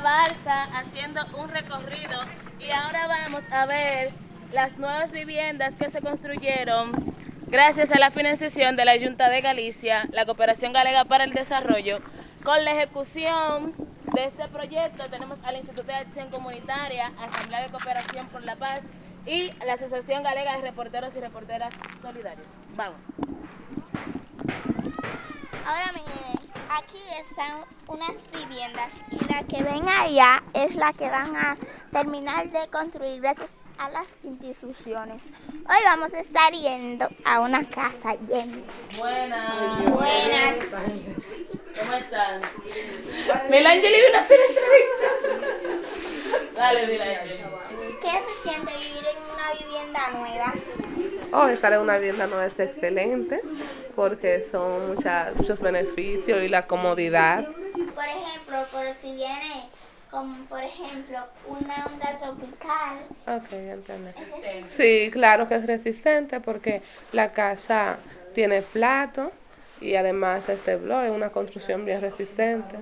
Balsa haciendo un recorrido y ahora vamos a ver las nuevas viviendas que se construyeron gracias a la financiación de la Junta de Galicia, la Cooperación Galega para el Desarrollo. Con la ejecución de este proyecto tenemos al Instituto de Acción Comunitaria, Asamblea de Cooperación por la Paz y la Asociación Galega de Reporteros y Reporteras Solidarios. Vamos. Ahora miren, aquí están unas viviendas y la que ven allá es la que van a terminar de construir gracias a las instituciones. Hoy vamos a estar yendo a una casa llena. Buenas. Buenas. ¿Cómo están? Melangeli vino a hacer entrevista. Dale, Melangeli. ¿Qué se siente vivir en una vivienda nueva? Estar en una vivienda no es excelente porque son muchos beneficios y la comodidad. Por ejemplo, por si viene como por ejemplo una onda tropical. Ok, entiendo. Sí, claro que es resistente porque la casa tiene plato y además este bloque es una construcción bien resistente.